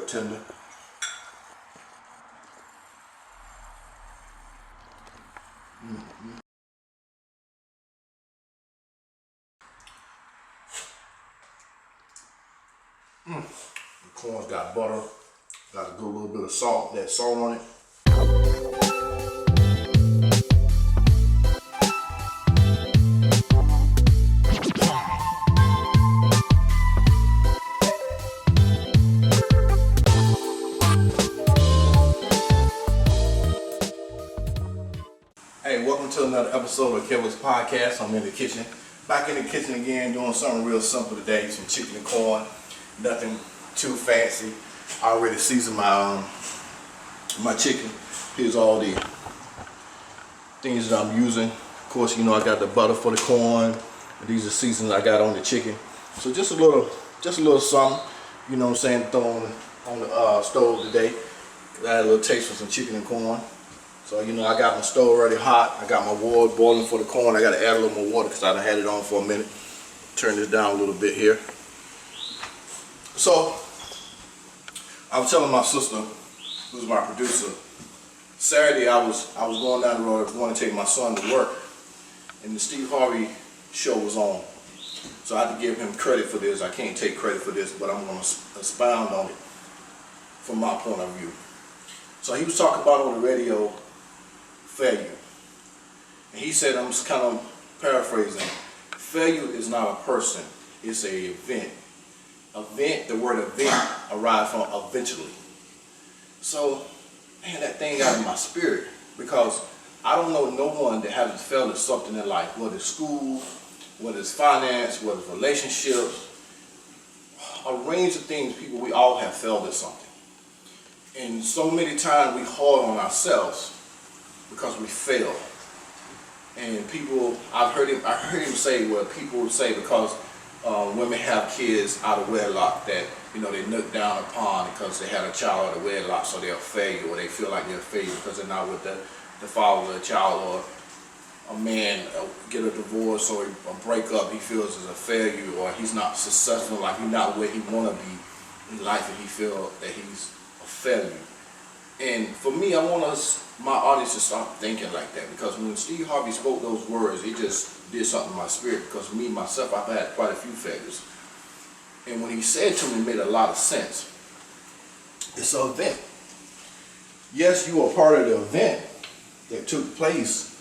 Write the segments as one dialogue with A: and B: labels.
A: tender. The corn's got butter, got a good little bit of salt, that salt on it. Hey, welcome to another episode of Kevin's Podcast. I'm in the kitchen. Back in the kitchen again, doing something real simple today. Some chicken and corn. Nothing too fancy. I already seasoned my my chicken. Here's all the things that I'm using. Of course, you know I got the butter for the corn. And these are seasonings I got on the chicken. So just a little something, you know what I'm saying, thrown on the stove today. I had a little taste for some chicken and corn. So, you know, I got my stove already hot. I got my water boiling for the corn. I got to add a little more water because I done had it on for a minute. Turn this down a little bit here. So, I was telling my sister, who's my producer, Saturday I was going down the road, I was going to take my son to work, and the Steve Harvey show was on. So I had to give him credit for this. I can't take credit for this, but I'm going to expound on it from my point of view. So he was talking about on the radio failure. And he said, I'm just kind of paraphrasing, failure is not a person, it's an event. Event, the word event arrived from eventually. So, man, that thing got in my spirit because I don't know no one that hasn't failed at something in life, whether it's school, whether it's finance, whether it's relationships, a range of things, people, we all have failed at something. And so many times we hard on ourselves because we fail. And people, I heard him say, well, people say because women have kids out of wedlock that, you know, they look down upon because they had a child out of wedlock, so they're a failure, or they feel like they're a failure because they're not with the father of the child, or a man get a divorce or a breakup, he feels is a failure, or he's not successful, like he's not where he want to be in life, and he feels that he's a failure. And for me, I want my audience to stop thinking like that, because when Steve Harvey spoke those words, it just did something in my spirit, because me, myself, I've had quite a few failures. And when he said to me, it made a lot of sense. It's an event. Yes, you are part of the event that took place,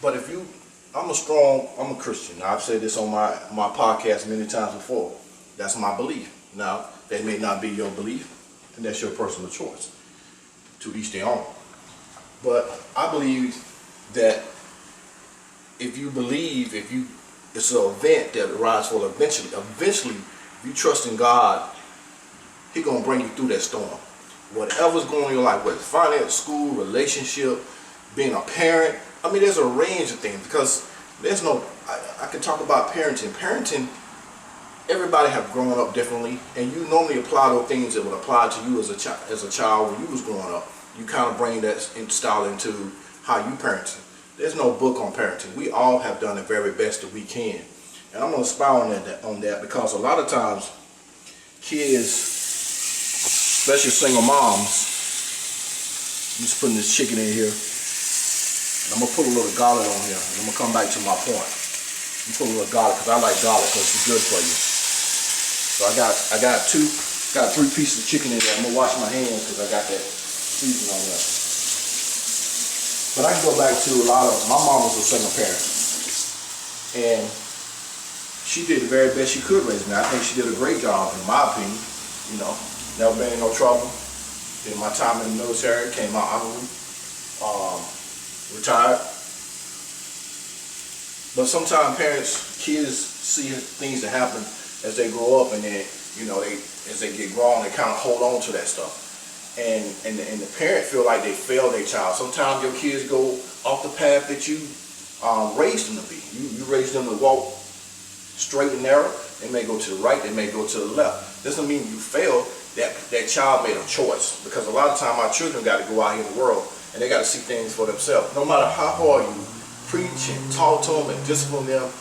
A: but if you, I'm a Christian. I've said this on my podcast many times before. That's my belief. Now, that may not be your belief, and that's your personal choice. To each their own. But I believe that if you believe, it's an event that arrives for eventually, if you trust in God, He's gonna bring you through that storm. Whatever's going on in your life, whether it's finance, school, relationship, being a parent. I mean, there's a range of things, because there's no, I can talk about parenting. Parenting, everybody have grown up differently, and you normally apply those things that would apply to you as a child when you was growing up. You kind of bring that style into how you parenting. There's no book on parenting. We all have done the very best that we can. And I'm going to expound on that because a lot of times kids, especially single moms, I'm just putting this chicken in here. And I'm going to put a little garlic on here. And I'm going to come back to my point. I'm put a little garlic because I like garlic because it's good for you. So I got three pieces of chicken in there. I'm going to wash my hands because I got that seasoning on there. But I can go back to my mom was a single parent, and she did the very best she could raise me. I think she did a great job, in my opinion. You know, never been in no trouble. In my time in the military, came out honorably, retired. But sometimes kids see things that happen as they grow up, and then, you know, as they get grown, they kind of hold on to that stuff. And the parent feel like they failed their child. Sometimes your kids go off the path that you raised them to be. You raised them to walk straight and narrow. They may go to the right, they may go to the left. Doesn't mean you failed. That child made a choice, because a lot of time our children got to go out here in the world and they got to see things for themselves. No matter how hard you preach and talk to them and discipline them,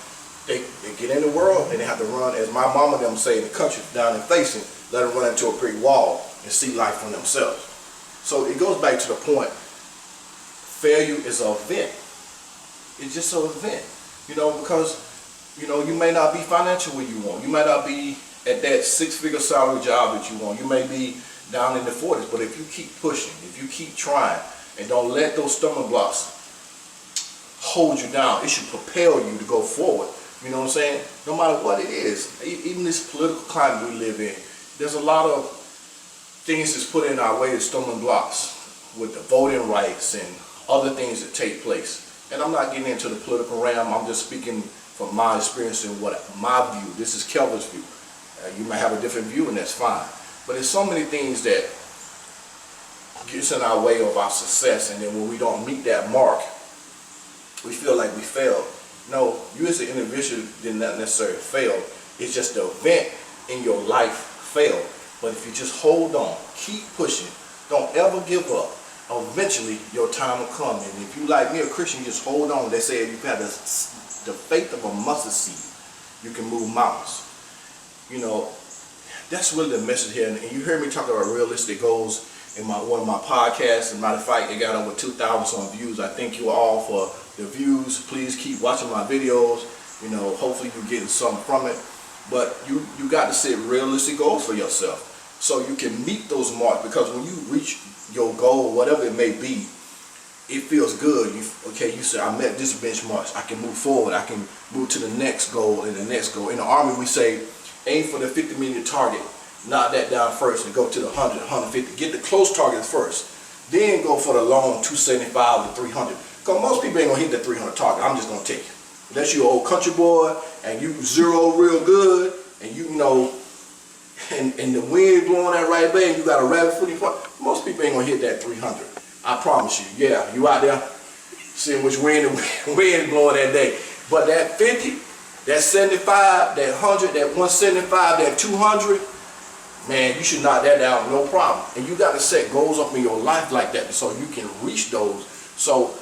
A: they get in the world and they have to run, as my mama them say in the country down in Facing, let them run into a brick wall and see life for themselves. So it goes back to the point, failure is an event. It's just an event, because, you may not be financial where you want. You might not be at that 6-figure salary job that you want. You may be down in the 40s, but if you keep pushing, if you keep trying, and don't let those stumbling blocks hold you down, it should propel you to go forward. You know what I'm saying? No matter what it is, even this political climate we live in, there's a lot of things that's put in our way as stumbling blocks with the voting rights and other things that take place. And I'm not getting into the political realm. I'm just speaking from my experience and what my view. This is Kelvin's view. You might have a different view, and that's fine. But there's so many things that gets in our way of our success, and then when we don't meet that mark, we feel like we failed. No, you as an individual did not necessarily fail. It's just the event in your life failed. But if you just hold on, keep pushing, don't ever give up, eventually your time will come. And if you like me, a Christian, just hold on. They say if you have the faith of a mustard seed, you can move mountains. That's really the message here. And you hear me talk about realistic goals in one of my podcasts. As a matter of fact, they got over 2,000 some views. I thank you all for the views. Please keep watching my videos. Hopefully you're getting something from it. But you got to set realistic goals for yourself so you can meet those marks, because when you reach your goal, whatever it may be, it feels good. You say, I met this benchmark. I can move forward. I can move to the next goal and the next goal. In the Army, we say, aim for the 50 million target. Knock that down first and go to the 100, 150. Get the close target first. Then go for the long 275 to 300. Because most people ain't going to hit the 300 target. I'm just going to tell you. Unless you're an old country boy and you zero real good and and the wind blowing that right way and you got a rabbit foot in front, most people ain't going to hit that 300. I promise you. Yeah, you out there seeing which wind blowing that day. But that 50, that 75, that 100, that 175, that 200, man, you should knock that down, no problem. And you got to set goals up in your life like that so you can reach those, so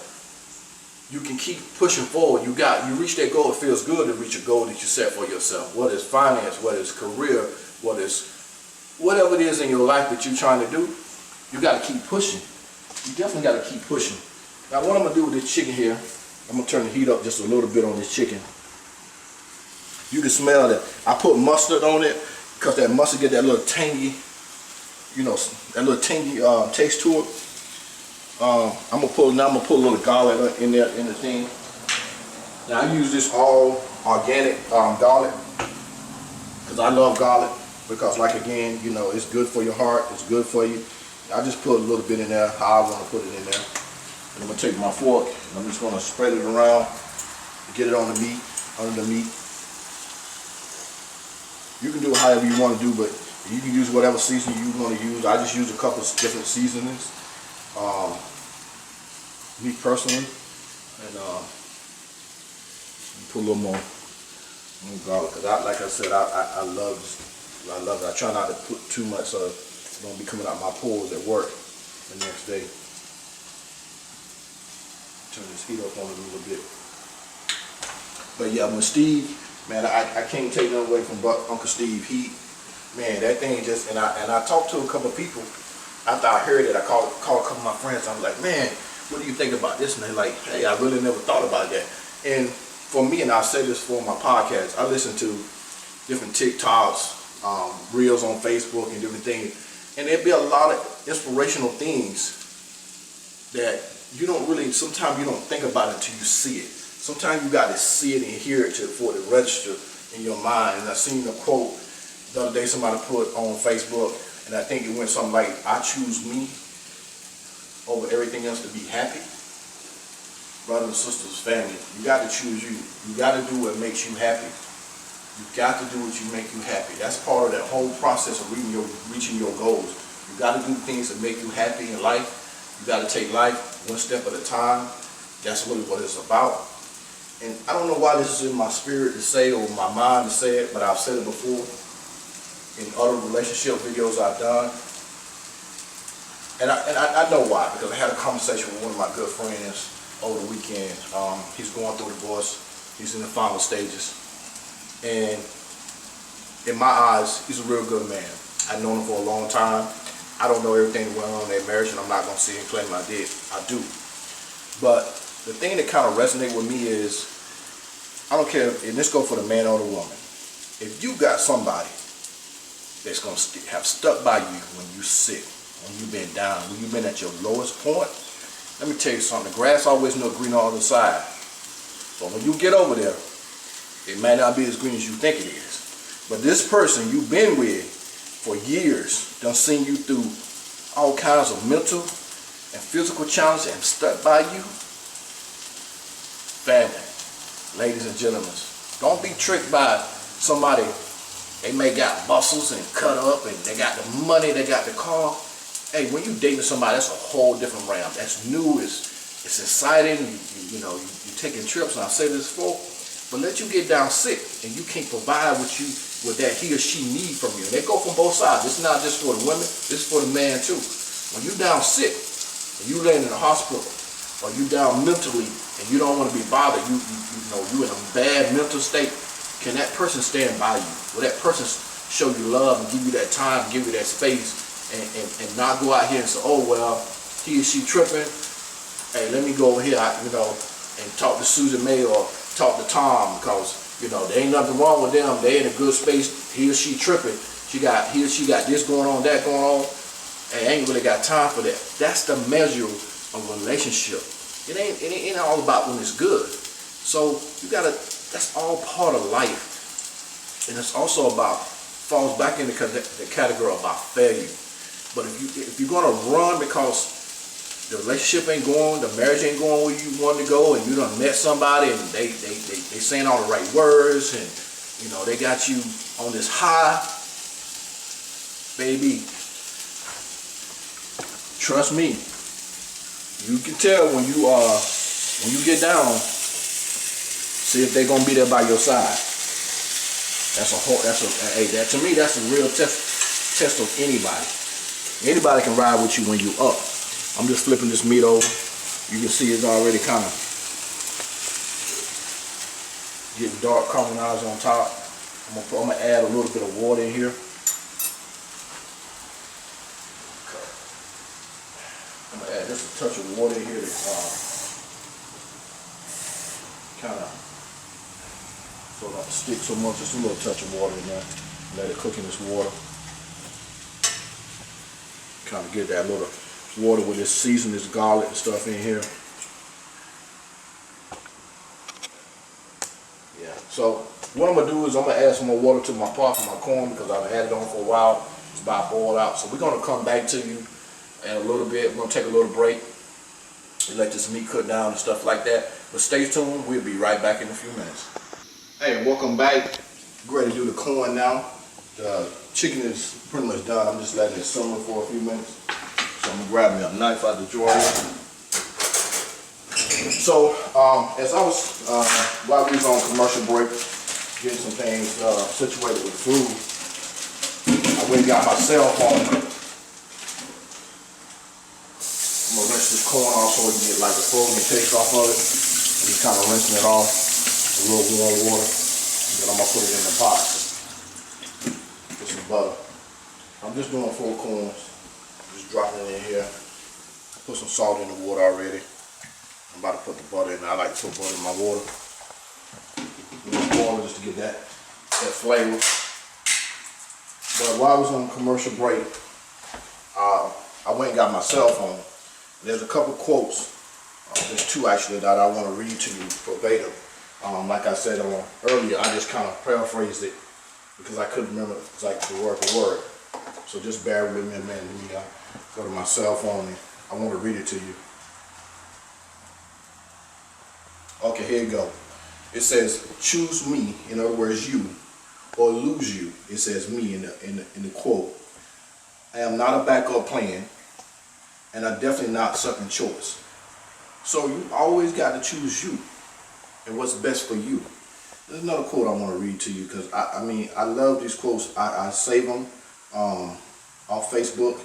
A: you can keep pushing forward. You reach that goal. It feels good to reach a goal that you set for yourself, whether it's finance, whether it's career, whether it's whatever it is in your life that you're trying to do. You got to keep pushing. You definitely got to keep pushing. Now, what I'm going to do with this chicken here, I'm going to turn the heat up just a little bit on this chicken. You can smell that. I put mustard on it because that mustard get that little tangy, that little tangy taste to it. I'm gonna put a little garlic in there in the thing. Now I use this all organic garlic because I love garlic, because again, it's good for your heart, it's good for you. I just put a little bit in there how I want to put it in there. And I'm gonna take my fork and I'm just gonna spread it around to get it on the meat, under the meat. You can do it however you want to do, but you can use whatever seasoning you want to use. I just use a couple of different seasonings, me personally, and put a little more garlic, because like I said, I love it. I try not to put too much so it don't be coming out my pores at work the next day. Turn this heat up on it a little bit. But yeah, when Steve, man, I can't take nothing away from Uncle Steve. Man, that thing just, and I talked to a couple of people after I heard it. I called a couple of my friends. I was like, man, what do you think about this? And they're like, hey, I really never thought about that. And for me, and I'll say this for my podcast, I listen to different TikToks, reels on Facebook and different things. And there'd be a lot of inspirational things that sometimes you don't think about it until you see it. Sometimes you got to see it and hear it for it to register in your mind. And I seen a quote the other day somebody put on Facebook, and I think it went something like, I choose me over everything else to be happy. Brothers and sisters, family, you got to choose you. You got to do what makes you happy. You got to do what you make you happy. That's part of that whole process of reaching your goals. You got to do things that make you happy in life. You got to take life one step at a time. That's really what it's about. And I don't know why this is in my spirit to say or my mind to say it, but I've said it before in other relationship videos I've done. And I know why, because I had a conversation with one of my good friends over the weekend. He's going through a divorce. He's in the final stages. And in my eyes, he's a real good man. I've known them for a long time. I don't know everything that went on in their marriage, and I'm not going to sit here and claim I did. I do. But the thing that kind of resonates with me is, I don't care, and this goes for the man or the woman. If you got somebody that's going to have stuck by you when you sick, when you've been down, when you've been at your lowest point, let me tell you something. The grass always look green on the other side. But when you get over there, it may not be as green as you think it is. But this person you've been with for years done seen you through all kinds of mental and physical challenges and stuck by you. Family, ladies and gentlemen, don't be tricked by somebody. They may got muscles and cut up and they got the money, they got the car. Hey, when you dating somebody, that's a whole different realm. That's new, it's exciting, you're taking trips, and I say this before, but let you get down sick and you can't provide what that he or she need from you. And they go from both sides. It's not just for the women, it's for the man too. When you down sick and you laying in the hospital, or you down mentally and you don't want to be bothered, you in a bad mental state, can that person stand by you? Will that person show you love and give you that time, give you that space, and not go out here and say, oh, well, he or she tripping. Hey, let me go over here, and talk to Susan May or talk to Tom, because, there ain't nothing wrong with them. They in a good space. He or she tripping. He or she got this going on, that going on. And ain't really got time for that. That's the measure of a relationship. It ain't all about when it's good. So that's all part of life. And it's also falls back into the category about failure. But if you're gonna run because the relationship ain't going, the marriage ain't going where you want to go, and you done met somebody and they saying all the right words, and they got you on this high, baby, trust me, you can tell when you get down, see if they're gonna be there by your side. To me, that's a real test of anybody. Anybody can ride with you when you up. I'm just flipping this meat over. You can see it's already kind of getting dark caramelized on top. I'm gonna add a little bit of water in here. I'm gonna add just a touch of water in here to kind of so it don't stick so much. Just a little touch of water in there. Let it cook in this water. Kind of get that little water with this season, this garlic and stuff in here. Yeah. So what I'm gonna do is I'm gonna add some more water to my pot for my corn, because I've had it on for a while. It's about boiled out. So we're gonna come back to you in a little bit. We're gonna take a little break and let this meat cook down and stuff like that. But stay tuned. We'll be right back in a few minutes. Hey, welcome back. We're ready to do the corn now. The chicken is pretty much done. I'm just letting it simmer for a few minutes. So I'm gonna grab me a knife out the drawer. So as I was, while we was on commercial break, getting some things situated with food, I went and got my cell phone. I'm gonna rinse this corn off so we can get like the frozen taste off of it. Just kind of rinsing it off with a little warm water. And then I'm gonna put it in the pot. With some butter. I'm just doing 4 corns. Just dropping it in here. Put some salt in the water already. I'm about to put the butter in. I like to put butter in my water. A little water just to get that flavor. But while I was on commercial break, I went and got my cell phone. There's a couple quotes. There's 2 actually that I want to read to you verbatim. Like I said earlier, I just kind of paraphrased it because I couldn't remember like the word for word. So just bear with me a minute. Let me go to my cell phone and I want to read it to you. Okay, here you go. It says, "Choose me," in other words, you, or lose you. It says me in the quote. I am not a backup plan, and I'm definitely not second choice. So you always got to choose you and what's best for you. There's another quote I want to read to you because I love these quotes. I save them on Facebook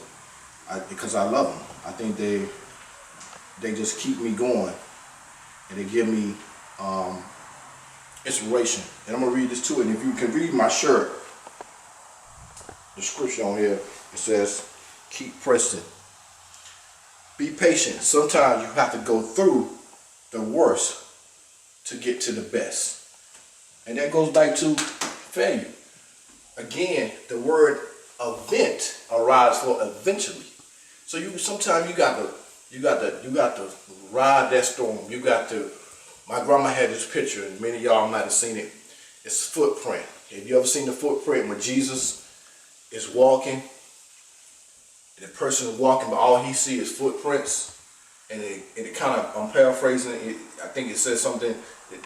A: because I love them. I think they just keep me going and they give me inspiration. And I'm gonna read this too. And if you can read my shirt, the scripture on here. It says, keep pressing. Be patient. Sometimes you have to go through the worst to get to the best. And that goes back to failure. Again, the word event arrives for eventually. So sometimes you got to ride that storm. My grandma had this picture, and many of y'all might have seen it. It's footprint. Have you ever seen the footprint when Jesus is walking? And the person is walking, but all he sees is footprints. And it kind of, I'm paraphrasing it. I think it says something.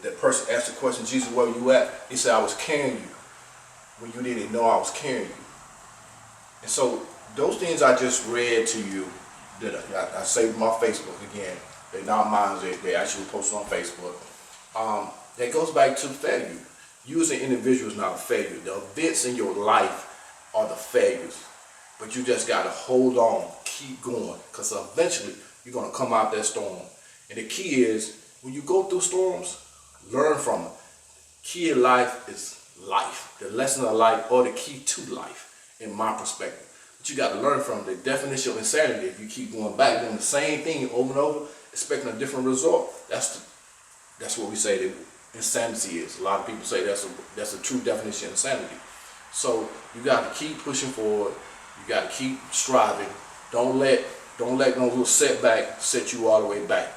A: That person asked the question, Jesus, where you at? He said, I was carrying you when you didn't know I was carrying you. And so those things I just read to you, that I saved my Facebook again. They're not mine. They actually posted on Facebook. That goes back to failure. You as an individual is not a failure. The events in your life are the failures. But you just got to hold on, keep going, because eventually you're going to come out that storm. And the key is, when you go through storms, learn from it. Key in life is life. The lesson of life, or the key to life, in my perspective. But you got to learn from the definition of insanity. If you keep going back doing the same thing over and over, expecting a different result, that's what we say that insanity is. A lot of people say that's a true definition of insanity. So you got to keep pushing forward. You got to keep striving. Don't let no little setback set you all the way back.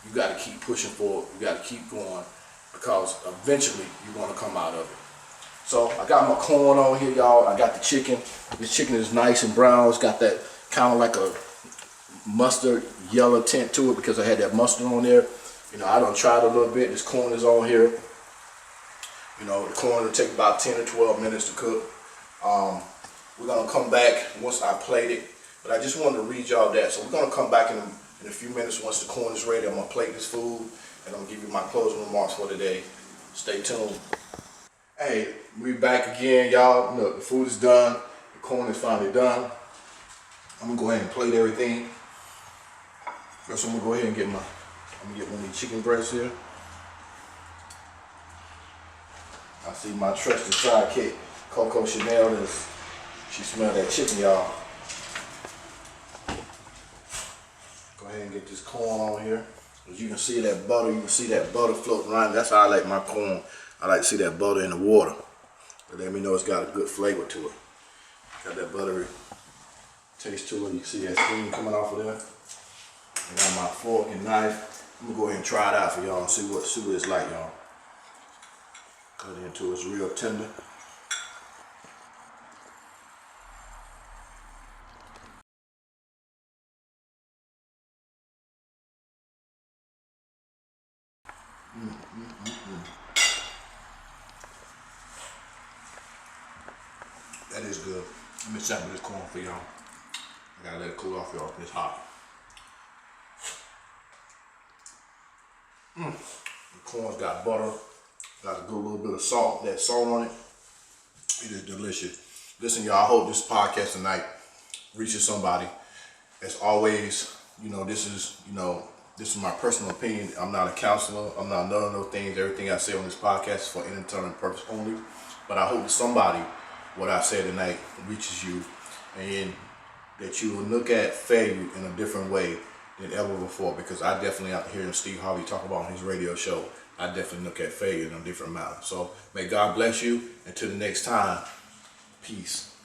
A: You got to keep pushing forward. You got to keep going, because eventually you're going to come out of it. So I got my corn on here, y'all. I got the chicken. This chicken is nice and brown. It's got that kind of like a mustard yellow tint to it, because I had that mustard on there. I done tried a little bit. This corn is on here. The corn will take about 10 or 12 minutes to cook. We're going to come back once I plate it. But I just wanted to read y'all that. So we're going to come back in a few minutes once the corn is ready. I'm going to plate this food, and I'm going to give you my closing remarks for today. Stay tuned. Hey, we back again, y'all. Look, the food is done. The corn is finally done. I'm going to go ahead and plate everything. First, I'm going to go ahead and get one of these chicken breasts here. I see my trusted sidekick, Coco Chanel, she smelled that chicken, y'all. Go ahead and get this corn on here. As you can see that butter, floating around. That's how I like my corn. I like to see that butter in the water. But let me know it's got a good flavor to it. Got that buttery taste to it. You can see that steam coming off of there. I got my fork and knife. I'm gonna go ahead and try it out for y'all and see what it's like, y'all. Cut it into it's real tender. That is good. Let me sample this corn for y'all. I gotta let it cool off, y'all. It's hot. The corn's got butter, got a good little bit of salt. That salt on it, it is delicious. Listen, y'all, I hope this podcast tonight reaches somebody. As always, this is my personal opinion. I'm not a counselor. I'm not none of those things. Everything I say on this podcast is for entertainment purpose only. But I hope that somebody, what I said tonight, reaches you, and that you will look at failure in a different way than ever before. Because I definitely, after hearing Steve Harvey talk about on his radio show, I definitely look at failure in a different manner. So may God bless you. Until the next time, peace.